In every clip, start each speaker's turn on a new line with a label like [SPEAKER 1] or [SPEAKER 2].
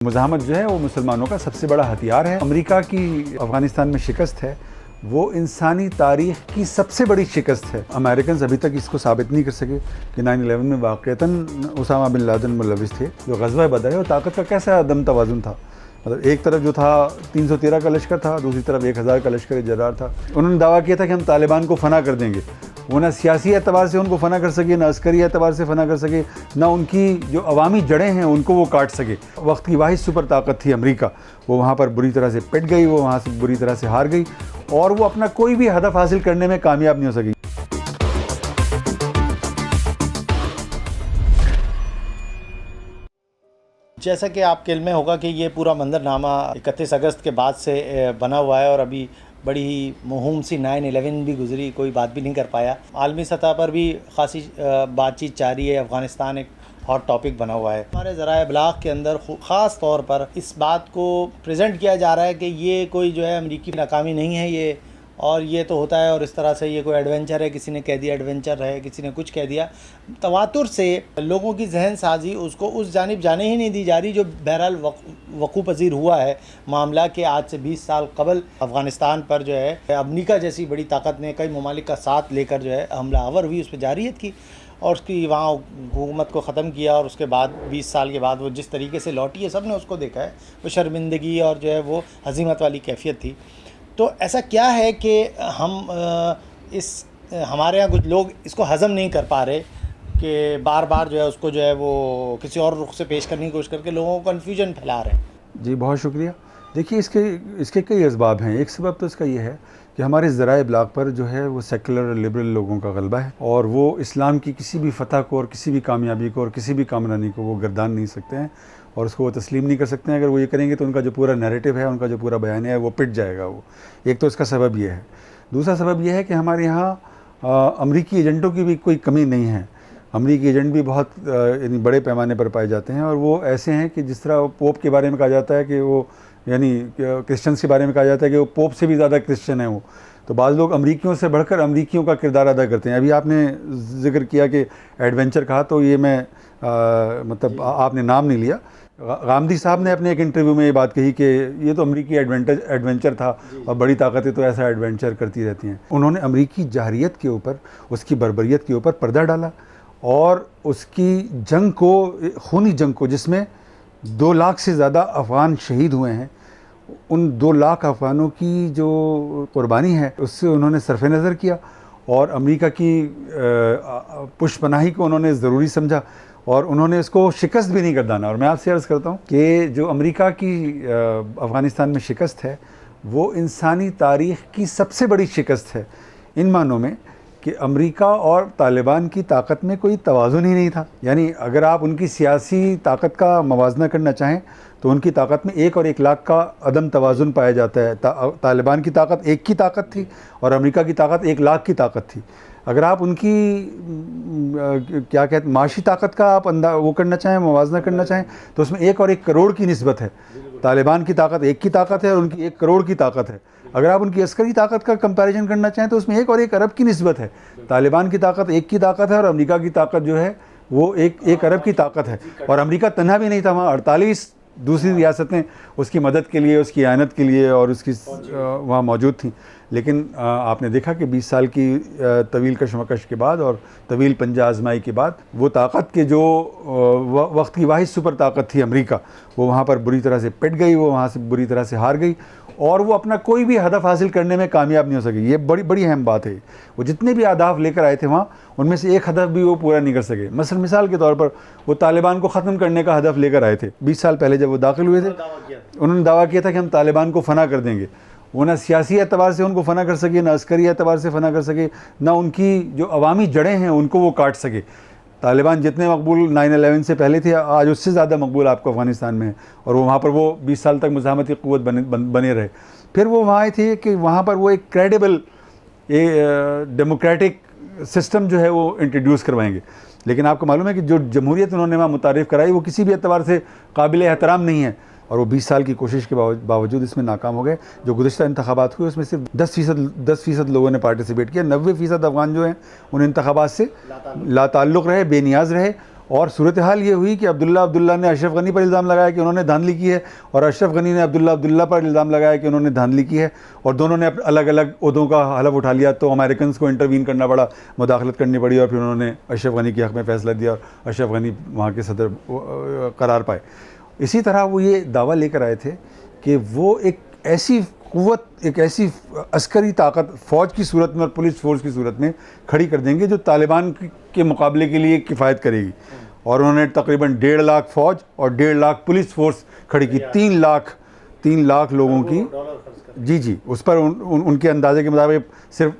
[SPEAKER 1] मुज़ाहमत जो है वो मुसलमानों का सबसे बड़ा हथियार है। अमेरिका की अफ़गानिस्तान में शिकस्त है वो इंसानी तारीख़ की सबसे बड़ी शिकस्त है। अमेरिकन अभी तक इसको साबित नहीं कर सके कि 9/11 में वाक़ईतन उसामा बिन लादेन मुलविस थे। जो ग़ज़वा बदर है वो ताकत का कैसा अदम तवाज़ुन था। मतलब एक तरफ जो था 313 का लश्कर था, दूसरी तरफ 1000 का लश्कर जरार था। उन्होंने दावा किया था कि हम तालिबान को फ़ना कर देंगे। वो ना सियासी एतबार से उनको फ़ना कर सके, ना अस्करी एतबार से फ़ना कर सके, ना उनकी जो अवामी जड़ें हैं उनको वो काट सके। वक्त की वाहिद सुपर ताकत थी अमेरिका, वो वहाँ पर बुरी तरह से पिट गई, वो वहाँ से बुरी तरह से हार गई और वो अपना कोई भी हदफ हासिल करने में कामयाब नहीं हो सकी।
[SPEAKER 2] जैसा कि आपके इल्म में होगा कि ये पूरा मंजरनामा 31 अगस्त के बाद से बना हुआ है और अभी बड़ी ही मुहिम सी 9/11 भी गुजरी, कोई बात भी नहीं कर पाया। आलमी सतह पर भी ख़ासी बातचीत जारी है। अफ़गानिस्तान एक हॉट टॉपिक बना हुआ है। हमारे ज़राए इब्लाग के अंदर ख़ास तौर पर इस बात को प्रेजेंट किया जा रहा है कि ये कोई जो है अमरीकी नाकामी नहीं है ये, और ये तो होता है और इस तरह से ये कोई एडवेंचर है, किसी ने कह दिया एडवेंचर है, किसी ने कुछ कह दिया। तवातुर से लोगों की जहन साजी उसको उस जानिब जाने ही नहीं दी जा रही जो बहरहाल वक़ू पज़ीर हुआ है मामला कि आज से 20 साल कबल अफ़गानिस्तान पर जो है अमेरिका जैसी बड़ी ताकत ने कई ममालिक का साथ लेकर जो है हमला आवर हुई, उस पर जारियत की और उसकी वहाँ हुकूमत को ख़त्म किया। और उसके बाद 20 साल के बाद वो जिस तरीके से लौटी है सब ने उसको देखा है। वो शर्मिंदगी और जो है वो हज़ीमत वाली कैफियत थी। तो ऐसा क्या है कि हम हमारे यहाँ कुछ लोग इसको हज़म नहीं कर पा रहे कि बार बार जो है उसको जो है वो किसी और रुख से पेश करने की कोशिश करके लोगों को कन्फ्यूजन फैला रहे हैं।
[SPEAKER 1] जी बहुत शुक्रिया। देखिए इसके कई असबाब हैं। एक सबब तो इसका ये है कि हमारे ज़राए इब्लाग पर जो है वो सेकुलर लिबरल लोगों का गलबा है और वो इस्लाम की किसी भी फ़तह को और किसी भी कामयाबी को और किसी भी कामरानी को वो गर्दान नहीं सकते हैं और उसको वो तस्लीम नहीं कर सकते हैं। अगर वो ये करेंगे तो उनका जो पूरा नैरेटिव है, उनका जो पूरा बयान है वो पिट जाएगा। वो एक तो इसका सबब ये है। दूसरा सबब यह है कि हमारे यहाँ अमरीकी एजेंटों की भी कोई कमी नहीं है। अमरीकी एजेंट भी बहुत यानी बड़े पैमाने पर पाए जाते हैं और वो ऐसे हैं कि जिस तरह पोप के बारे में कहा जाता है कि वो यानी क्रिश्चियंस के बारे में कहा जाता है कि वो पोप से भी ज़्यादा क्रिश्चियन है वो। तो बाज़ लोग अमरीकियों से बढ़कर अमरीकियों का किरदार अदा करते हैं। अभी आपने जिक्र किया कि एडवेंचर कहा, तो ये मैं मतलब आपने नाम नहीं लिया। गांधी साहब ने अपने एक इंटरव्यू में ये बात कही कि ये तो अमरीकी एडवेंचर था और बड़ी ताकतें तो ऐसा एडवेंचर करती रहती हैं। उन्होंने अमरीकी जहरियत के ऊपर, उसकी बर्बरियत के ऊपर पर्दा डाला और उसकी जंग को, खूनी जंग को, जिसमें 2 लाख से ज़्यादा अफ़गान शहीद हुए हैं, उन 2 लाख अफ़गानों की जो कुर्बानी है उससे उन्होंने सरफ़ नज़र किया और अमेरिका की पुष्पनाही को उन्होंने ज़रूरी समझा और उन्होंने इसको शिकस्त भी नहीं गर्दाना। और मैं आपसे अर्ज़ करता हूँ कि जो अमेरिका की अफ़गानिस्तान में शिकस्त है वो इंसानी तारीख़ की सबसे बड़ी शिकस्त है, इन मानों में कि अमेरिका और तालिबान की ताकत में कोई तवाज़ुन ही नहीं था। यानी अगर आप उनकी सियासी ताकत का मवाजना करना चाहें तो उनकी ताकत में 1 और 1 लाख का अदम तवाज़ुन पाया जाता है। तालिबान की ताकत 1 की ताकत थी और अमेरिका की ताकत 1 लाख की ताकत थी। अगर आप उनकी क्या कहते हैं माशी ताकत का आप वो करना चाहें, मवाजना करना चाहें, तो उसमें 1 और 1 करोड़ की निस्बत है। तालिबान की ताकत 1 की ताकत है और उनकी 1 करोड़ की ताकत है। अगर आप उनकी अस्करी ताकत का कंपैरिजन करना चाहें तो उसमें 1 और 1 अरब की निस्बत है। तालिबान की ताकत 1 की ताकत है और अमेरिका की ताकत जो है वो 1 अरब की ताकत है। और अमेरिका तन्हा भी नहीं था, वहाँ 48 दूसरी रियासतें उसकी मदद के लिए, उसकी आयनत के लिए और उसकी वहाँ मौजूद थी। लेकिन आपने देखा कि 20 साल की तवील कशमकश के बाद और तवील पंजा आजमाई के बाद वो ताकत के जो वक्त की वाहिद सुपर ताकत थी अमेरिका, वो वहाँ पर बुरी तरह से पिट गई, वो वहाँ से बुरी तरह से हार गई और वो अपना कोई भी हदफ हासिल करने में कामयाब नहीं हो सकी। ये बड़ी अहम बात है। वो जितने भी अहदाफ लेकर आए थे वहाँ, उनमें से एक हदफ भी वो पूरा नहीं कर सके। मसलन मिसाल के तौर पर वो तालिबान को ख़त्म करने का हदफ लेकर आए थे 20 साल पहले जब वो दाखिल हुए थे। उन्होंने दावा किया था कि हम तालिबान को फ़ना कर देंगे। वो ना सियासी एतबार से उनको फ़ना कर सके, ना अस्करी एतबार से फ़ना कर सके, ना उनकी जो अवामी जड़ें हैं उनको वो काट सके। तालिबान जितने मकबूल 9/11 से पहले थे, आज उससे ज़्यादा मकबूल आपको अफ़गानिस्तान में है और वो वहाँ पर वो 20 साल तक मुज़ाहमत की क़ुव्वत बने रहे। फिर वो वहाँ आए थे कि वहाँ पर वो एक क्रेडिबल डेमोक्रेटिक सिस्टम जो है वो इंट्रोड्यूस करवाएंगे। लेकिन आपको मालूम है कि जो जमहूरियत उन्होंने वहाँ मुतारिफ़ कराई वो किसी भी एतबार से काबिल एहतराम नहीं है और वो 20 साल की कोशिश के बावजूद इसमें नाकाम हो गए। जो गुज़िश्ता इंतखाबात हुए उसमें सिर्फ 10% लोगों ने पार्टिसिपेट किया। 90% अफ़गान जो हैं उन इंतखाबात से लाताल्लुक़ रहे, बेनियाज़ रहे और सूरत हाल ये हुई कि अब्दुल्ला ने अशरफ गनी पर इल्ज़ाम लगाया कि उन्होंने धांधली की है, और अशरफ गनी ने अब्दुल्ला पर इल्ज़ाम लगाया कि उन्होंने धांधली की है, और दोनों ने अलग अलग ओहदों का हलफ उठा लिया। तो अमेरिकन को इंटरवीन करना पड़ा, मुदाखलत करनी पड़ी, और फिर उन्होंने अशरफ गनी के हक़ में फ़ैसला दिया और अशरफ गनी वहाँ के सदर करार पाए। इसी तरह वो ये दावा लेकर आए थे कि वो एक ऐसी क़ुव्वत, एक ऐसी अस्करी ताकत फ़ौज की सूरत में और पुलिस फ़ोर्स की सूरत में खड़ी कर देंगे जो तालिबान के मुकाबले के लिए किफ़ायत करेगी। और उन्होंने तकरीबन 1.5 लाख फ़ौज और 1.5 लाख पुलिस फ़ोर्स खड़ी की, 3 लाख लोगों की। जी उस पर उनके अंदाजे के मुताबिक सिर्फ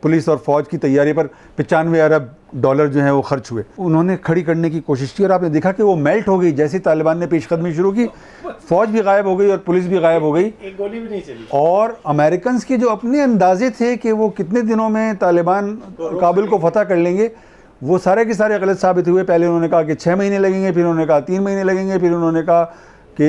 [SPEAKER 1] पुलिस और फ़ौज की तैयारी पर 95 अरब डॉलर जो हैं वो खर्च हुए। उन्होंने खड़ी करने की कोशिश की और आपने देखा कि वो मेल्ट हो गई। जैसे तालिबान ने पेशकदमी शुरू की, फ़ौज भी गायब हो गई और पुलिस भी गायब हो गई,
[SPEAKER 2] एक गोली भी नहीं चली।
[SPEAKER 1] और अमेरिकन के जो अपने अंदाजे थे कि वो कितने दिनों में तालिबान काबुल को फतह कर लेंगे, वो सारे के सारे गलत साबित हुए। पहले उन्होंने कहा कि 6 महीने लगेंगे, फिर उन्होंने कहा 3 महीने लगेंगे, फिर उन्होंने कहा कि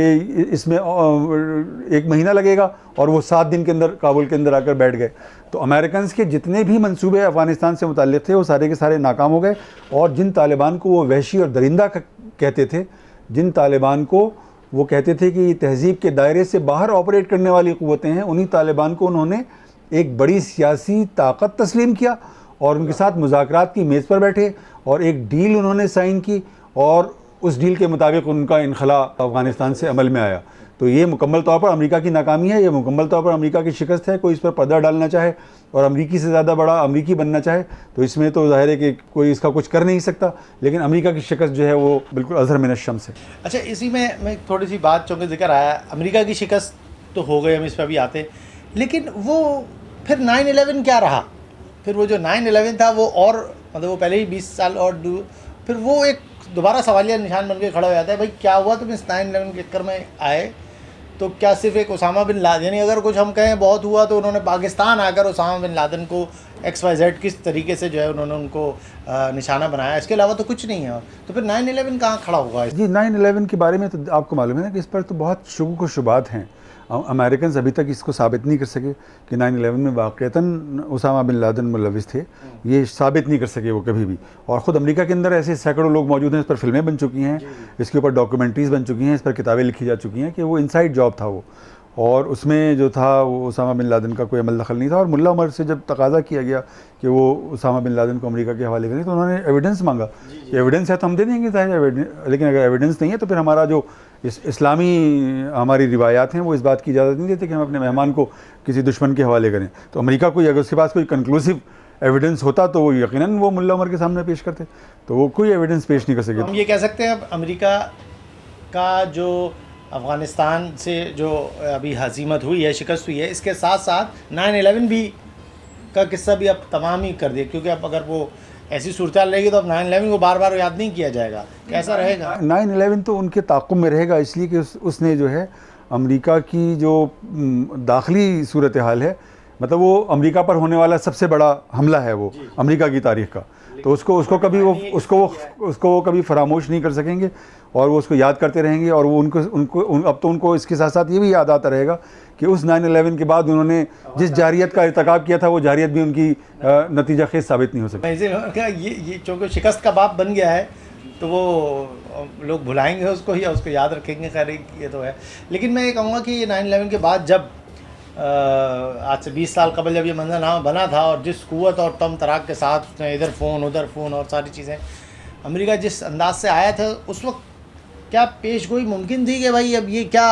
[SPEAKER 1] इसमें 1 महीना लगेगा, और वो 7 दिन के अंदर काबुल के अंदर आकर बैठ गए। तो अमेरिकन के जितने भी मंसूबे अफ़गानिस्तान से मुताल्लिक़ थे वो सारे के सारे नाकाम हो गए। और जिन तालिबान को वो वहशी और दरिंदा कहते थे, जिन तालिबान को वो कहते थे कि तहज़ीब के दायरे से बाहर ऑपरेट करने वाली क़ुव्वतें हैं, उन्हीं तालिबान को उन्होंने एक बड़ी सियासी ताकत तस्लीम किया और उनके साथ मुज़ाकरात की मेज़ पर बैठे और एक डील उन्होंने साइन की, और उस डील के मुताबिक उनका इनखला अफ़गानिस्तान से अमल में आया। तो ये मुकम्मल तौर पर अमेरिका की नाकामी है, ये मुकम्मल तौर पर अमेरिका की शिकस्त है। कोई इस पर पर्दा डालना चाहे और अमेरिकी से ज़्यादा बड़ा अमेरिकी बनना चाहे तो इसमें तो ज़ाहिर है कि कोई इसका कुछ कर नहीं सकता, लेकिन अमेरिका की शिकस्त जो है वो बिल्कुल अज़हर मिन अश-शम्स है।
[SPEAKER 2] अच्छा, इसी में मैं थोड़ी सी बात चूँकि ज़िक्र आया, अमेरिका की शिकस्त तो हो गई, हम इस पर भी आते, लेकिन वो फिर 9/11 क्या रहा? फिर वो जो 9/11 था वो, और मतलब वो पहले ही 20 साल और फिर वो एक दोबारा सवालिया निशान बन के खड़ा हो जाता है, भाई क्या हुआ तुम इस 9/11 के चक्कर में आए? तो क्या सिर्फ एक उसामा बिन लादेन, यानी अगर कुछ हम कहें बहुत हुआ तो उन्होंने पाकिस्तान आकर उसामा बिन लादेन को XYZ किस तरीके से जो है उन्होंने उनको निशाना बनाया, इसके अलावा तो कुछ नहीं है। तो फिर 9/11 कहाँ खड़ा हुआ?
[SPEAKER 1] जी 9/11 के बारे में तो आपको मालूम है ना कि इस पर तो बहुत शुबुक व शुबात हैं। अमेरिकन अभी तक इसको साबित नहीं कर सके कि 9/11 में वाक़तन उसामा बिन लादेन मुलविस थे, ये साबित नहीं कर सके वो कभी भी। और ख़ुद अमेरिका के अंदर ऐसे सैकड़ों लोग मौजूद हैं, इस पर फिल्में बन चुकी हैं, इसके ऊपर डॉक्यूमेंट्रीज़ बन चुकी हैं, इस पर किताबें लिखी जा चुकी हैं कि वो इनसाइड जॉब था वो, और उसमें जो था वो उसामा बिन लादेन का कोई अमल दखल नहीं था। और मुल्ला उमर से जब तकाजा किया गया कि वो उसामा बिन लादेन को अमेरिका के हवाले करें तो उन्होंने एविडेंस मांगा कि एविडेंस है तो हम दे देंगे, लेकिन अगर एविडेंस नहीं है तो फिर हमारा जो इस्लामी हमारी रिवायात हैं वो इस बात की इजाज़त नहीं देते कि हम अपने मेहमान को किसी दुश्मन के हवाले करें। तो अमेरिका को अगर उसके पास कोई कंक्लूसिव एविडेंस होता तो वो यकीनन वो मुल्ला उमर के सामने पेश करते, तो वो कोई एविडेंस पेश नहीं कर सके।
[SPEAKER 2] हम ये कह सकते हैं अब अमेरिका का जो अफ़गानिस्तान से जो अभी हज़ीमत हुई है, शिकस्त हुई है, इसके साथ साथ 9/11 भी का किस्सा भी अब तमाम ही कर दिया, क्योंकि अब अगर वो ऐसी सूरत रहेगी तो अब 9/11 को बार बार याद नहीं किया जाएगा। कैसा रहेगा?
[SPEAKER 1] 9/11 तो उनके ताक़ुब में रहेगा, इसलिए कि उसने जो है अमेरिका की जो दाखिली सूरत हाल है, मतलब वो अमेरिका पर होने वाला सबसे बड़ा हमला है वो अमेरिका की तारीख़ का, तो उसको कभी वो कभी फरामोश नहीं कर सकेंगे और वो उसको याद करते रहेंगे। और वो अब तो उनको इसके साथ साथ ये भी याद आता रहेगा कि उस 9/11 के बाद उन्होंने जिस जारियत का इर्तिकाब किया था वो जारियत भी उनकी नतीजा खेज साबित नहीं हो सकी।
[SPEAKER 2] ये चूँकि शिकस्त का बाप बन गया है तो वो लोग भुलाएंगे उसको या उसको याद रखेंगे, खैर ये तो है। लेकिन मैं ये कहूँगा कि ये 9/11 के बाद जब आज से 20 साल कबल जब ये मंजरनामा बना था और जिस क़ुव्वत और तम तराक के साथ उसने इधर फ़ोन उधर फ़ोन और सारी चीज़ें, अमेरिका जिस अंदाज से आया था उस वक्त क्या पेश गोई मुमकिन थी कि भाई अब ये क्या,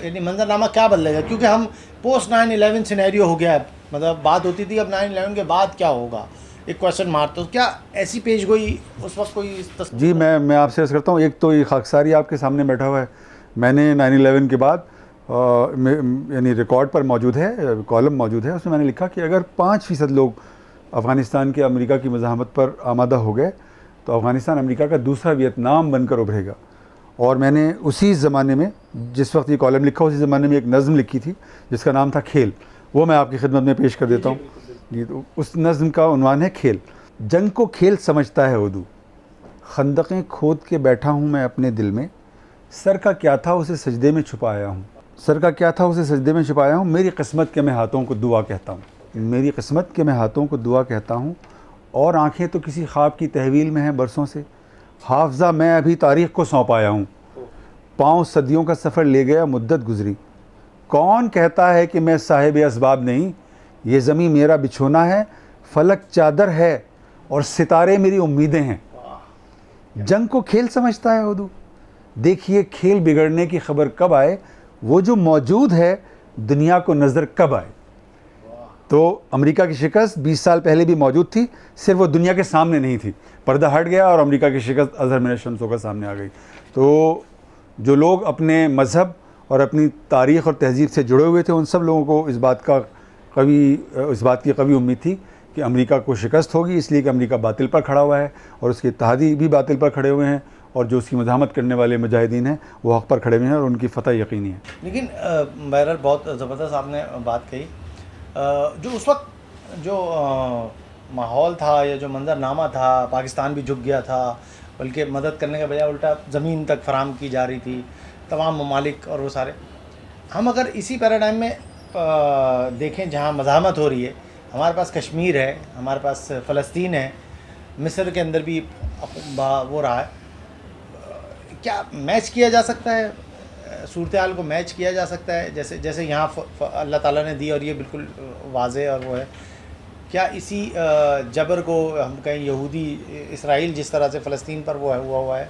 [SPEAKER 2] यानी मंजरनामा क्या बदलेगा? क्योंकि हम पोस्ट 9/11 सिनेरियो हो गया है, मतलब बात होती थी अब 9/11 के बाद क्या होगा, एक क्वेश्चन मार्क। तो क्या ऐसी पेश गोई उस वक्त कोई
[SPEAKER 1] जी मैं आपसे अर्ज़ करता हूँ, एक तो ये खाकसारी आपके सामने बैठा हुआ है, मैंने 9/11 के बाद यानी रिकॉर्ड पर मौजूद है, कॉलम मौजूद है, उसमें मैंने लिखा कि अगर 5% लोग अफ़गानिस्तान के अमेरिका की मज़ाहमत पर आमादा हो गए तो अफ़गानिस्तान अमेरिका का दूसरा वियतनाम बनकर उभरेगा। और मैंने उसी ज़माने में, जिस वक्त ये कॉलम लिखा उसी ज़माने में एक नज़म लिखी थी जिसका नाम था खेल, वो मैं आपकी खिदमत में पेश कर देता हूँ। जी, तो उस नज़म का उन्वान है खेल। जंग को खेल समझता है उर्दू, खंदक़ें खोद के बैठा हूँ मैं अपने दिल में, सर का क्या था उसे सजदे में छुपाया हूँ, सर का क्या था उसे सजदे में छुपाया हूँ, मेरी किस्मत के मैं हाथों को दुआ कहता हूँ, मेरी किस्मत के मैं हाथों को दुआ कहता हूँ, और आँखें तो किसी ख्वाब की तहवील में हैं बरसों से, हाफजा मैं अभी तारीख़ को सौंप आया हूँ, पाँव सदियों का सफ़र ले गया मुद्दत गुजरी। कौन कहता है कि मैं साहिब असबाब नहीं, ये ज़मीं मेरा बिछोना है, फलक चादर है और सितारे मेरी उम्मीदें हैं। जंग को खेल समझता है उर्दू, देखिए खेल बिगड़ने की खबर कब आए, वो जो मौजूद है दुनिया को नज़र कब आए। तो अमेरिका की शिकस्त 20 साल पहले भी मौजूद थी, सिर्फ वो दुनिया के सामने नहीं थी। पर्दा हट गया और अमेरिका की शिकस्त अज़हर मिन शम्सों का सामने आ गई। तो जो लोग अपने मज़हब और अपनी तारीख़ और तहज़ीब से जुड़े हुए थे, उन सब लोगों को इस बात की कवी उम्मीद थी कि अमेरिका को शिकस्त होगी, इसलिए कि अमेरिका बातिल पर खड़ा हुआ है और उसके इत्तेहादी भी बातिल पर खड़े हुए हैं, और जो उसकी मज़ाहमत करने वाले मुजाहिदीन हैं वो हक़ पर खड़े हुए हैं और उनकी फ़तह यकीनी है।
[SPEAKER 2] लेकिन बहरहाल बहुत ज़बरदस्त आपने बात कही। जो उस वक्त जो माहौल था या जो मंजरनामा था, पाकिस्तान भी झुक गया था, बल्कि मदद करने का बजाय उल्टा ज़मीन तक फराम की जा रही थी, तमाम ममालिक और वो सारे। हम अगर इसी पैराडाइम में देखें जहाँ मज़ाहमत हो रही है, हमारे पास कश्मीर है, हमारे पास फ़लस्तीन है, मिस्र के अंदर भी वो रहा है, क्या मैच किया जा सकता है, सूरत हाल को मैच किया जा सकता है जैसे जैसे यहाँ अल्लाह ताला ने दी, और ये बिल्कुल वाज़े और वो है। क्या इसी जबर को हम कहें, यहूदी इसराइल जिस तरह से फ़लस्तीन पर वो है हुआ है,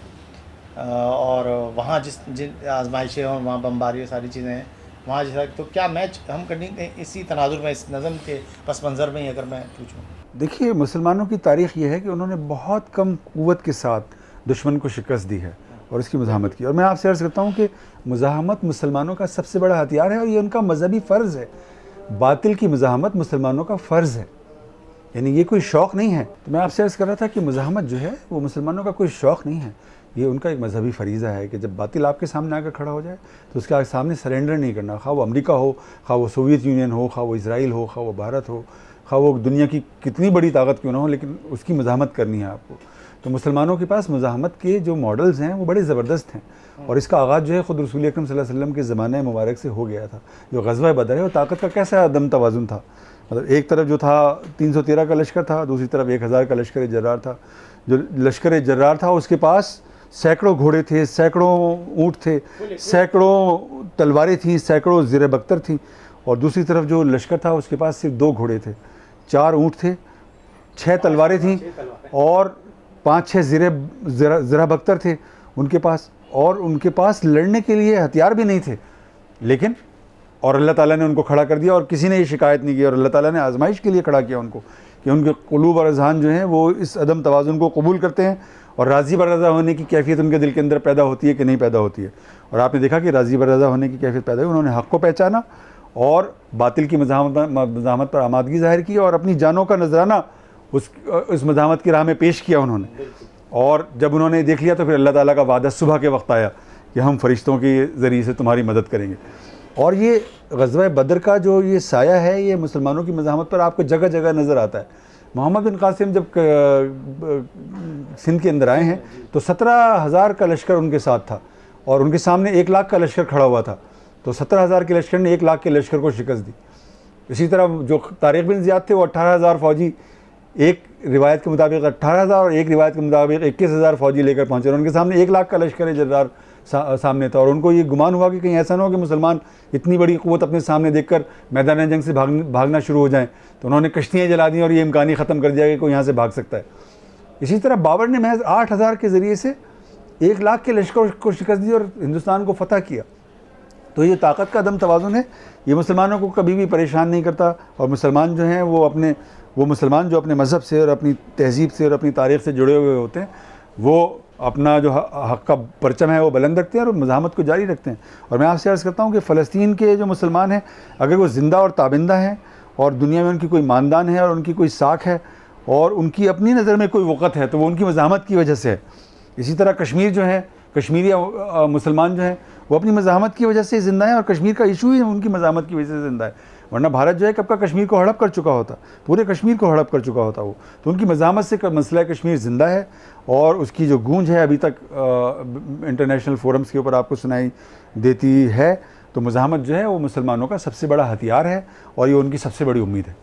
[SPEAKER 2] और वहाँ जिन आजमाइशें और वहाँ बमबारी सारी चीज़ें हैं वहाँ जैसा, तो क्या मैच हम करेंगे इसी तनाजुर में, इस नज़म के पस मंज़र में ही अगर मैं पूछूँ?
[SPEAKER 1] देखिए, मुसलमानों की तारीख़ ये है कि उन्होंने बहुत कम क़ुव्वत के साथ दुश्मन को शिकस्त दी है और इसकी मुज़ाहमत की। और मैं आपसे अर्ज़ करता हूँ कि मुज़ाहमत मुसलमानों का सबसे बड़ा हथियार है और ये उनका मज़हबी फ़र्ज़ है। बातिल की मुज़ाहमत मुसलमानों का फ़र्ज़ है, यानी ये कोई शौक़ नहीं है। तो मैं आपसे अर्ज़ कर रहा था कि मुज़ाहमत जो है वो मुसलमानों का कोई शौक़ नहीं है, ये उनका एक मज़हबी फ़रीज़ा है कि जब बातिल आपके सामने आकर खड़ा हो जाए तो उसके सामने सरेंडर नहीं करना। खा वो अमेरिका हो, खा वो सोवियत यूनियन हो, खा वो इसराइल हो, खा वो भारत हो, खा वो दुनिया की कितनी बड़ी ताकत क्यों ना हो, लेकिन उसकी मुज़ाहमत करनी है आपको। तो मुसलमानों के पास मुज़ाहमत के जो मॉडल्स हैं वो बड़े ज़बरदस्त हैं, और इसका आगाज़ जो है ख़ुद रसूल अकरम सल्लल्लाहु अलैहि वसल्लम के ज़माने मुबारक से हो गया था। जो ग़ज़वा बदर है वो ताकत का कैसा अदम तवाज़ुन था, मतलब एक तरफ जो था 313 का लश्कर था, दूसरी तरफ 1000 का लश्कर जर्रार था। जो लश्कर जर्रार था उसके पास सैकड़ों घोड़े थे, सैकड़ों ऊँट थे, सैकड़ों तलवारें थीं, सैकड़ों ज़िर बख्तर थीं, और दूसरी तरफ जो लश्कर था उसके पास सिर्फ 2 घोड़े थे, 4 ऊँट थे, 6 तलवारें थीं और 5-6 ज़िर बख्तर थे उनके पास, और उनके पास लड़ने के लिए हथियार भी नहीं थे। लेकिन और अल्लाह ताला ने उनको खड़ा कर दिया और किसी ने ये शिकायत नहीं की, और अल्लाह ताला ने आजमाइश के लिए खड़ा किया उनको कि उनके क़ुलूब और अज़हान जो हैं वो इस अदम तवाज़ुन को कबूल करते हैं, और राज़ी बर रज़ा होने की कैफ़ियत उनके दिल के अंदर पैदा होती है कि नहीं पैदा होती है। और आपने देखा कि राज़ी बर रज़ा होने की कैफ़ियत पैदा हुई, उन्होंने हक़ को पहचाना और बातिल की मज़ाहमत पर आमादगी ज़ाहिर की, और अपनी जानों का नजराना उस मज़ाहमत की राह में पेश किया उन्होंने। और जब उन्होंने देख लिया तो फिर अल्लाह ताला का वादा सुबह के वक्त आया कि हम फरिश्तों के ज़रिए से तुम्हारी मदद करेंगे। और ये ग़ज़वा बदर का जो ये साया है, ये मुसलमानों की मज़ाहमत पर आपको जगह जगह नज़र आता है। मोहम्मद बिन कासिम जब सिंध के अंदर आए हैं तो 17,000 का लश्कर उनके साथ था, और उनके सामने 1 लाख का लश्कर खड़ा हुआ था। तो 17,000 के लश्कर ने 1 लाख के लश्कर को शिकस्त दी। इसी तरह जो तारिक बिन ज़ियाद थे वो 18,000 फ़ौजी, एक रिवायत के मुताबिक 18,000 और एक रिवायत के मुताबिक 21,000 फ़ौजी लेकर पहुँचे, और उनके सामने 1 लाख का लश्कर जर्रार सामने था। और उनको ये गुमान हुआ कि कहीं ऐसा ना हो कि मुसलमान इतनी बड़ी क़ुव्वत अपने सामने देखकर मैदान जंग से भागना शुरू हो जाएं, तो उन्होंने कश्तियाँ जला दी और ये इम्कान ही ख़त्म कर दिया कि कोई यहाँ से भाग सकता है। इसी तरह बाबर ने महज 8,000 के ज़रिए से 1 लाख के लश्कर को शिकस्त दी और हिंदुस्तान को फ़तह किया। तो ये ताकत का अदम तवाज़ुन है, ये मुसलमानों को कभी भी परेशान नहीं करता। और मुसलमान जो हैं वो मुसलमान जो अपने मज़हब से और अपनी तहज़ीब से और अपनी तारीख़ से जुड़े हुए होते हैं, वो अपना जो हक़ का परचम है वो बुलंद रखते हैं और मज़ाहमत को जारी रखते हैं। और मैं आपसे अर्ज़ करता हूँ कि फ़लस्तीन के जो मुसलमान हैं, अगर वो ज़िंदा और ताबिंदा हैं और दुनिया में उनकी कोई मानदान है और उनकी कोई साख है और उनकी अपनी नज़र में कोई वक़्त है, तो वो उनकी मज़ाहमत की वजह से है। इसी तरह कश्मीर जो है, कश्मीरी मुसलमान जो हैं वो अपनी मज़ाहमत की वजह से ज़िंदा है, और कश्मीर का इशू ही उनकी मज़ाहमत की वजह से ज़िंदा है। वरना भारत जो है कब का कश्मीर को हड़प कर चुका होता, पूरे कश्मीर को हड़प कर चुका होता वो। तो उनकी मज़ाहमत से मसला कश्मीर ज़िंदा है, और उसकी जो गूंज है अभी तक इंटरनेशनल फोरम्स के ऊपर आपको सुनाई देती है। तो मज़ाहमत जो है वो मुसलमानों का सबसे बड़ा हथियार है और ये उनकी सबसे बड़ी उम्मीद है।